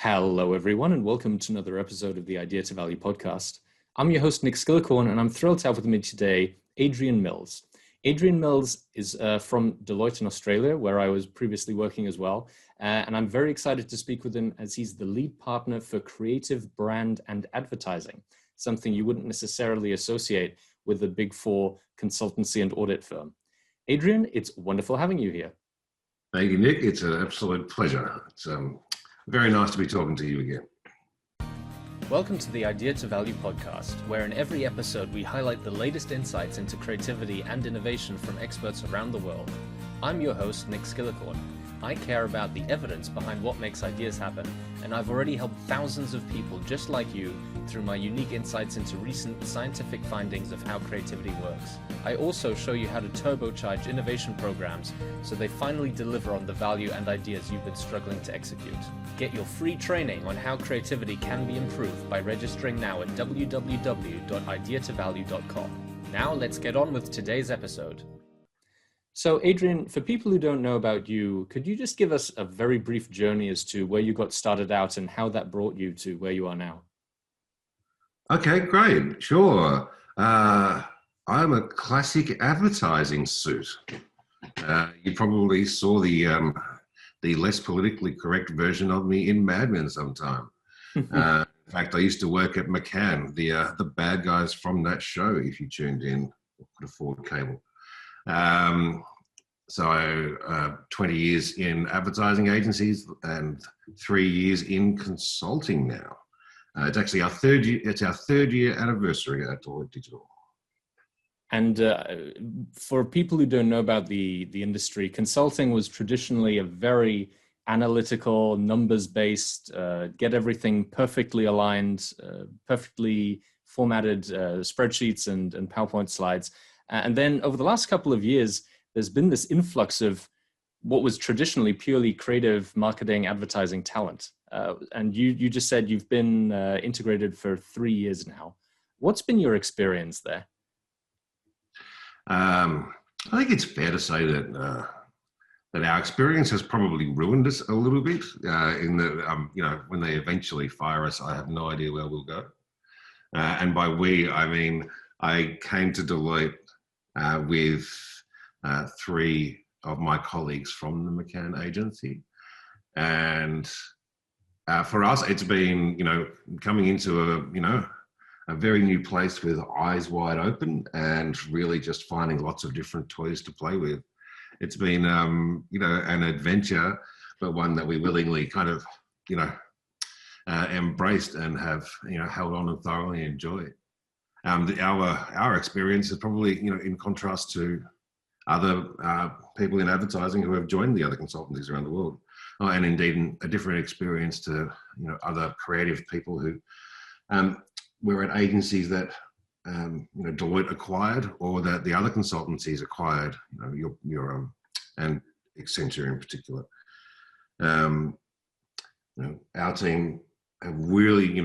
Hello, everyone, and welcome to another episode of the Idea to Value podcast. I'm your host, Nick Skillicorn, and I'm thrilled to have with me today Adrian Mills. Adrian Mills is from Deloitte in Australia, where I was previously working as well, and I'm very excited to speak with him as he's the lead partner for creative brand and advertising, something you wouldn't necessarily associate with the big four consultancy and audit firm. Adrian, it's wonderful having you here. Thank you, Nick. It's an absolute pleasure. It's very nice to be talking to you again. Welcome to the Idea to Value podcast, where in every episode we highlight the latest insights into creativity and innovation from experts around the world. I'm your host, Nick Skillicorn. I care about the evidence behind what makes ideas happen, and I've already helped thousands of people just like you through my unique insights into recent scientific findings of how creativity works. I also show you how to turbocharge innovation programs so they finally deliver on the value and ideas you've been struggling to execute. Get your free training on how creativity can be improved by registering now at www.ideatovalue.com. Now let's get on with today's episode. So Adrian, for people who don't know about you, could you just give us a very brief journey as to where you got started out and how that brought you to where you are now? Okay, great. Sure. I'm a classic advertising suit. You probably saw the less politically correct version of me in Mad Men sometime. In fact, I used to work at McCann, the bad guys from that show, if you tuned in or could afford cable. So 20 years in advertising agencies and 3 years in consulting now. It's actually our third year anniversary at Deloitte Digital. And for people who don't know about the industry, consulting was traditionally a very analytical, numbers-based, get everything perfectly aligned, perfectly formatted spreadsheets and PowerPoint slides. And then over the last couple of years, there's been this influx of what was traditionally purely creative marketing, advertising talent. And you just said you've been integrated for 3 years now. What's been your experience there? I think it's fair to say that our experience has probably ruined us a little bit. In that, when they eventually fire us, I have no idea where we'll go. And by we, I mean I came to Deloitte with 3 of my colleagues from the McCann agency, and for us, it's been coming into a very new place with eyes wide open and really just finding lots of different toys to play with. It's been an adventure, but one that we willingly kind of embraced and have held on and thoroughly enjoyed. Our experience is probably in contrast to other people in advertising who have joined the other consultancies around the world, and indeed a different experience to other creative people who were at agencies that Deloitte acquired or that the other consultancies acquired, your and Accenture in particular. Our team have really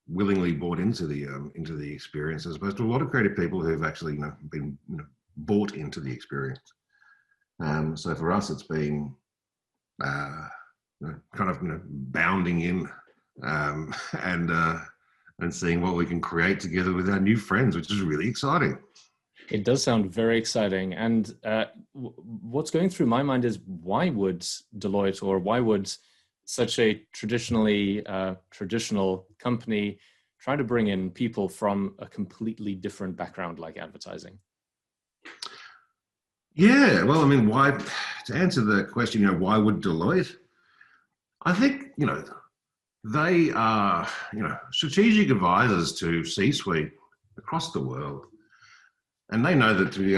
willingly bought into the experience, as opposed to a lot of creative people who've actually been bought into the experience. So for us, it's been kind of bounding in and seeing what we can create together with our new friends, which is really exciting. It does sound very exciting. And what's going through my mind is, why would Deloitte, or why would such a traditional company try to bring in people from a completely different background like advertising? Yeah, well, I mean, why? To answer the question, why would Deloitte? I think they are strategic advisors to C-suite across the world, and they know that the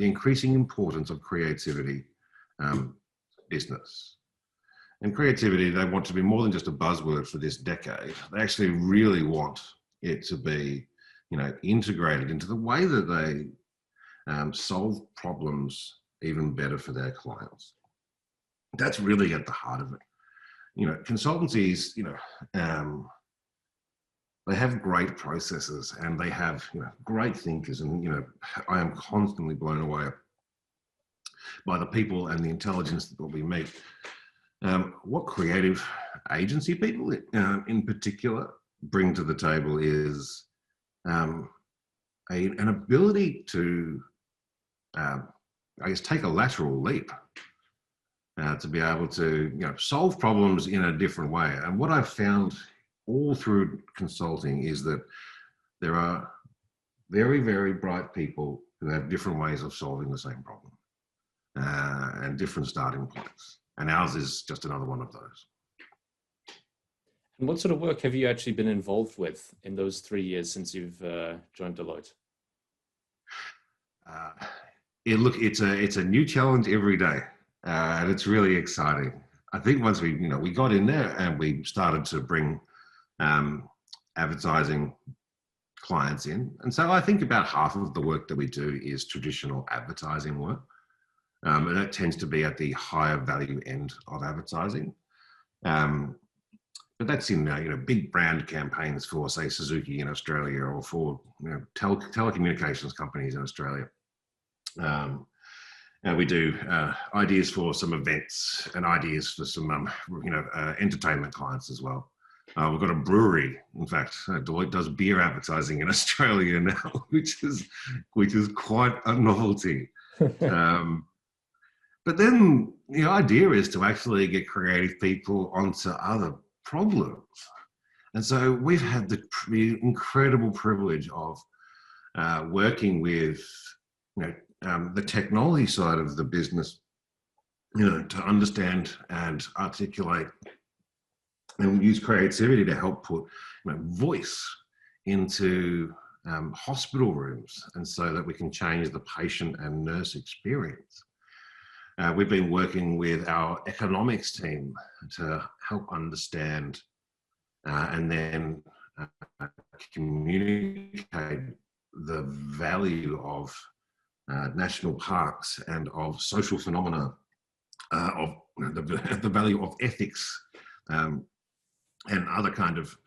increasing importance of creativity business. And creativity, they want to be more than just a buzzword for this decade. They actually really want it to be, integrated into the way that they solve problems even better for their clients. That's really at the heart of it. Consultancies, they have great processes and they have great thinkers, and I am constantly blown away by the people and the intelligence that we meet. What creative agency people in particular bring to the table is an ability to, I guess, take a lateral leap, to be able to, solve problems in a different way. And what I've found all through consulting is that there are very, very bright people who have different ways of solving the same problem, and different starting points. And ours is just another one of those. And what sort of work have you actually been involved with in those 3 years since you've joined Deloitte? It's a new challenge every day, and it's really exciting. I think once we got in there and we started to bring advertising clients in, and so I think about half of the work that we do is traditional advertising work. And that tends to be at the higher value end of advertising. But that's in big brand campaigns for, say, Suzuki in Australia, or for telecommunications companies in Australia. And we do ideas for some events and ideas for some entertainment clients as well. We've got a brewery. In fact, Deloitte does beer advertising in Australia now, which is quite a novelty. But then the idea is to actually get creative people onto other problems. And so we've had the incredible privilege of working with the technology side of the business, to understand and articulate and use creativity to help put voice into hospital rooms, and so that we can change the patient and nurse experience. We've been working with our economics team to help understand and then communicate the value of national parks and of social phenomena, of the value of ethics, and other kind of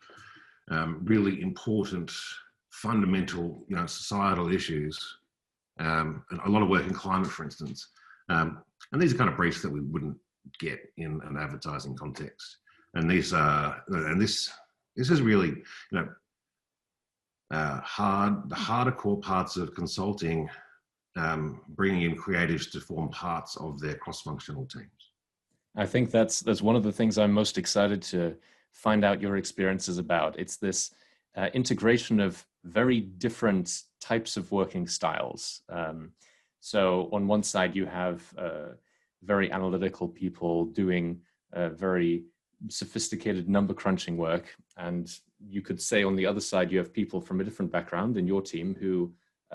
really important, fundamental, societal issues, and a lot of work in climate, for instance. And these are kind of briefs that we wouldn't get in an advertising context. And this is really, the harder core parts of consulting, bringing in creatives to form parts of their cross-functional teams. I think that's one of the things I'm most excited to find out your experiences about. It's this integration of very different types of working styles. So on one side, you have very analytical people doing very sophisticated number crunching work. And you could say on the other side, you have people from a different background in your team who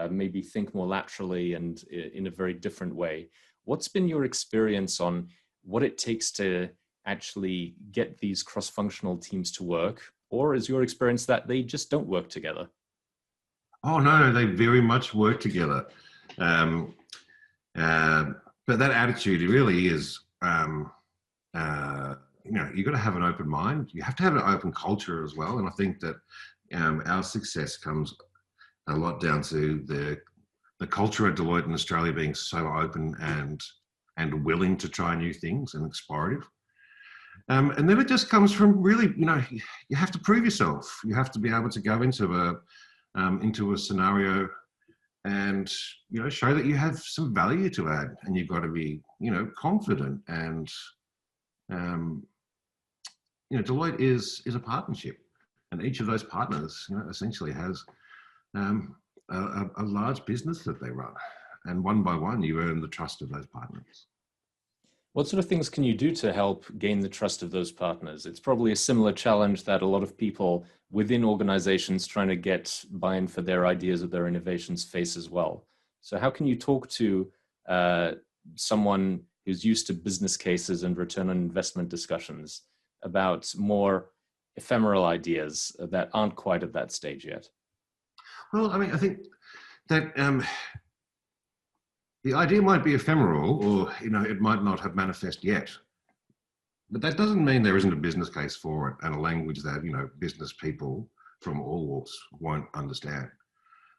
maybe think more laterally and in a very different way. What's been your experience on what it takes to actually get these cross-functional teams to work? Or is your experience that they just don't work together? Oh, no, they very much work together. But that attitude, it really is, you've got to have an open mind. You have to have an open culture as well. And I think that our success comes a lot down to the culture at Deloitte in Australia being so open and willing to try new things and explorative. And then it just comes from really, you have to prove yourself. You have to be able to go into a scenario and show that you have some value to add, and you've got to be confident. And Deloitte is a partnership, and each of those partners essentially has a large business that they run, and one by one you earn the trust of those partners. What sort of things can you do to help gain the trust of those partners? It's probably a similar challenge that a lot of people within organizations trying to get buy-in for their ideas or their innovations face as well. So how can you talk to someone who's used to business cases and return on investment discussions about more ephemeral ideas that aren't quite at that stage yet? Well, I think that the idea might be ephemeral, or it might not have manifest yet, but that doesn't mean there isn't a business case for it and a language that business people from all walks won't understand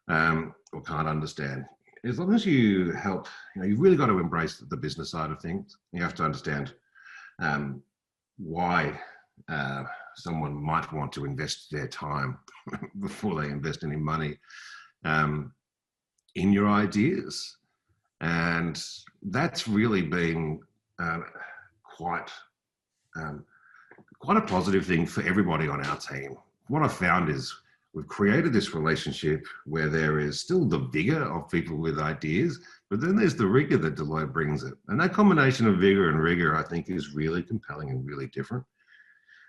or can't understand. as long as you help, you've really got to embrace the business side of things. You have to understand why someone might want to invest their time before they invest any money in your ideas. And that's really been quite a positive thing for everybody on our team. What I've found is we've created this relationship where there is still the vigour of people with ideas, but then there's the rigour that Deloitte brings it. And that combination of vigour and rigour, I think, is really compelling and really different.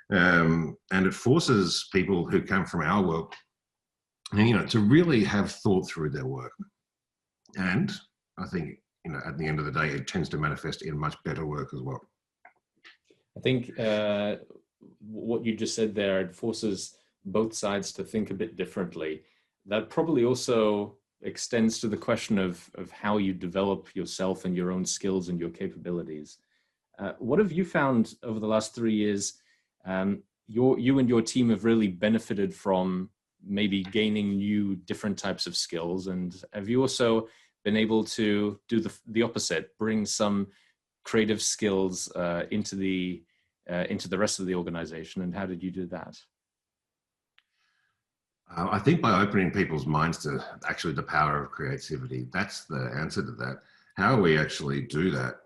And it forces people who come from our work, to really have thought through their work. And I think, at the end of the day, it tends to manifest in much better work as well. I think what you just said there, it forces both sides to think a bit differently. That probably also extends to the question of how you develop yourself and your own skills and your capabilities. What have you found over the last 3 years you and your team have really benefited from maybe gaining new different types of skills? And have you also been able to do the opposite, bring some creative skills into the rest of the organization? And how did you do that? I think by opening people's minds to actually the power of creativity. That's the answer to that. How we actually do that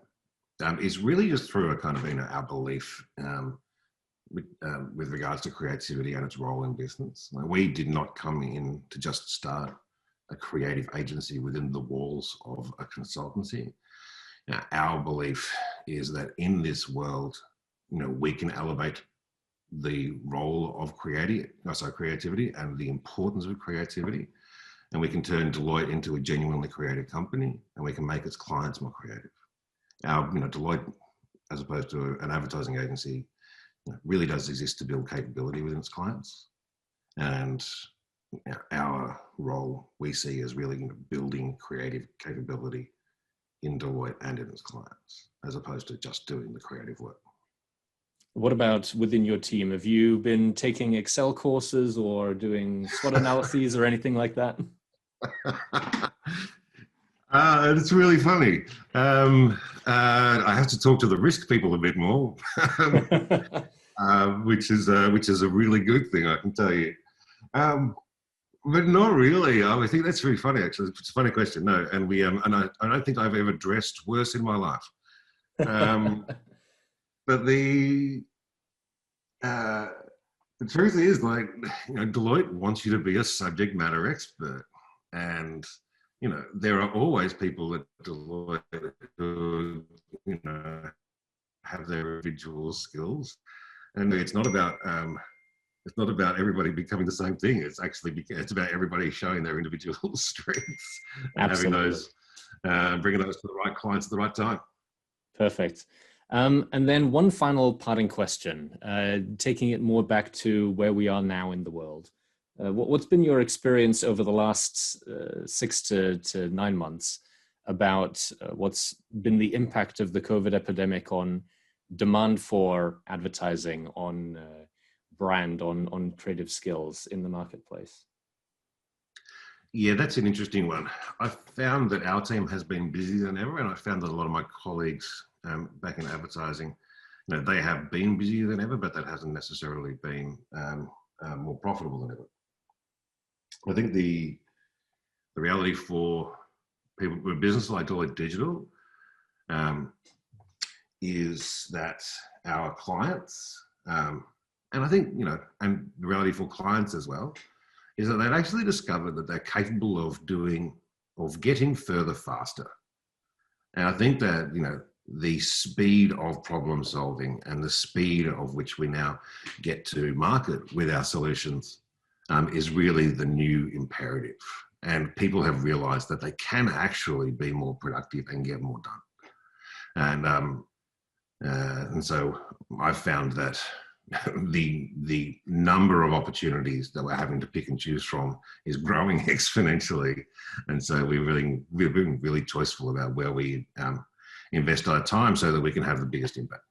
is really just through a kind of our belief with regards to creativity and its role in business. We did not come in to just start a creative agency within the walls of a consultancy. Our belief is that in this world, we can elevate the role of creativity and the importance of creativity, and we can turn Deloitte into a genuinely creative company, and we can make its clients more creative. Our, Deloitte, as opposed to an advertising agency, really does exist to build capability within its clients, and our role we see as really building creative capability in Deloitte and in its clients, as opposed to just doing the creative work. What about within your team? Have you been taking Excel courses or doing SWOT analyses or anything like that? It's really funny. I have to talk to the risk people a bit more, which is a really good thing, I can tell you. But not really. I think that's really funny, actually. It's a funny question. No, and I don't think I've ever dressed worse in my life. But the truth is, Deloitte wants you to be a subject matter expert, and there are always people at Deloitte who have their individual skills, and it's not about everybody becoming the same thing. It's about everybody showing their individual strengths and having those, bringing those to the right clients at the right time. Perfect. And then one final parting question, taking it more back to where we are now in the world. What's been your experience over the last 6 to 9 months about what's been the impact of the COVID epidemic on demand for advertising, on brand, on creative skills in the marketplace? Yeah, that's an interesting one. I found that our team has been busier than ever, and I found that a lot of my colleagues back in advertising, they have been busier than ever, but that hasn't necessarily been more profitable than ever. I think the reality for people with business like Deloitte Digital is that our clients, and I think, and the reality for clients as well, is that they've actually discovered that they're capable of getting further faster. And I think that, the speed of problem solving and the speed of which we now get to market with our solutions is really the new imperative. And people have realized that they can actually be more productive and get more done. And so I've found that the number of opportunities that we're having to pick and choose from is growing exponentially. And so we've been really choiceful about where we invest our time so that we can have the biggest impact.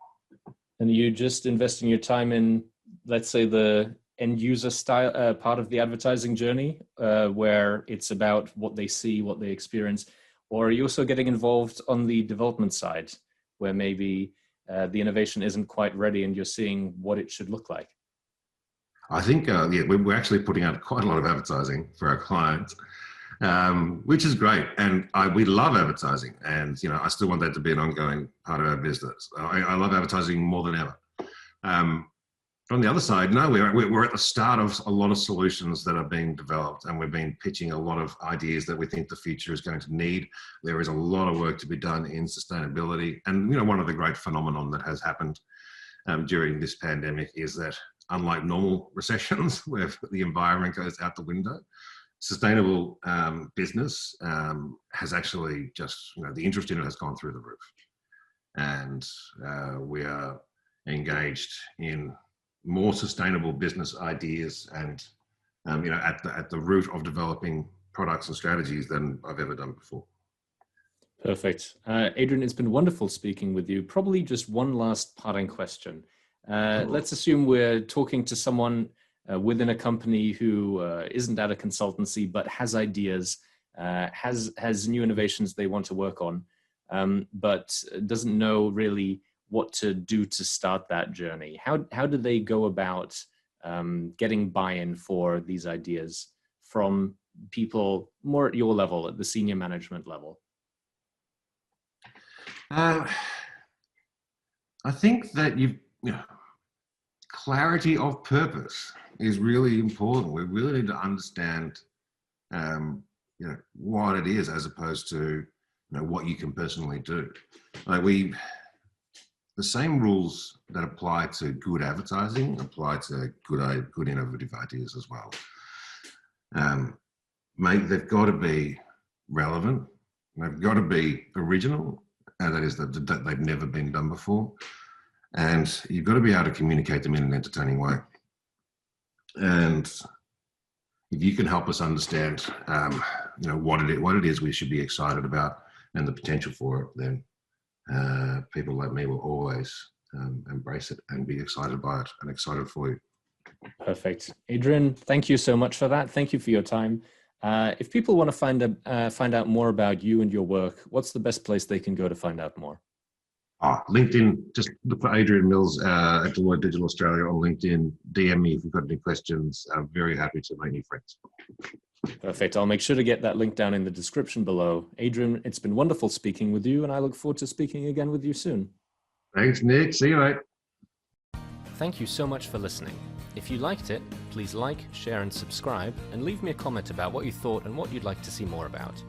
And you just investing your time in, let's say, the end user style part of the advertising journey, where it's about what they see, what they experience, Or are you also getting involved on the development side, where maybe the innovation isn't quite ready and you're seeing what it should look like? I think, yeah, we're actually putting out quite a lot of advertising for our clients, which is great. And we love advertising. And, I still want that to be an ongoing part of our business. I love advertising more than ever. From the other side, no, we're at the start of a lot of solutions that are being developed, and we've been pitching a lot of ideas that we think the future is going to need. There is a lot of work to be done in sustainability. And, one of the great phenomenon that has happened during this pandemic is that, unlike normal recessions where the environment goes out the window, sustainable business has actually just, the interest in it has gone through the roof. And we are engaged in more sustainable business ideas and, at the root of developing products and strategies than I've ever done before. Perfect. Adrian, it's been wonderful speaking with you. Probably just one last parting question. Let's assume we're talking to someone within a company who isn't at a consultancy, but has ideas, has new innovations they want to work on, but doesn't know really what to do to start that journey. How do they go about getting buy-in for these ideas from people more at your level, at the senior management level? I think that clarity of purpose is really important. We really need to understand, what it is, as opposed to, what you can personally do. The same rules that apply to good advertising apply to good innovative ideas as well. They've got to be relevant. They've got to be original, and that is that they've never been done before. And you've got to be able to communicate them in an entertaining way. And if you can help us understand, what it is we should be excited about and the potential for it, then people like me will always embrace it and be excited by it and excited for you. Perfect. Adrian, thank you so much for that. Thank you for your time. If people want to find out more about you and your work, what's the best place they can go to find out more? LinkedIn, just look for Adrian Mills at Deloitte Digital Australia on LinkedIn. DM me if you've got any questions. I'm very happy to make new friends. Perfect. I'll make sure to get that link down in the description below. Adrian, it's been wonderful speaking with you, and I look forward to speaking again with you soon. Thanks, Nick. See you, mate. Thank you so much for listening. If you liked it, please like, share, and subscribe, and leave me a comment about what you thought and what you'd like to see more about.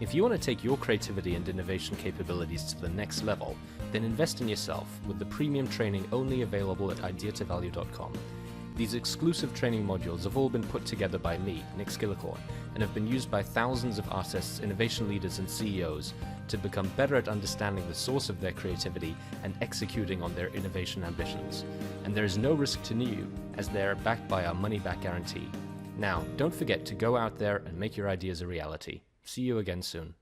If you want to take your creativity and innovation capabilities to the next level, then invest in yourself with the premium training only available at ideatovalue.com. These exclusive training modules have all been put together by me, Nick Skillicorn, and have been used by thousands of artists, innovation leaders, and CEOs to become better at understanding the source of their creativity and executing on their innovation ambitions. And there is no risk to you, as they are backed by our money-back guarantee. Now, don't forget to go out there and make your ideas a reality. See you again soon.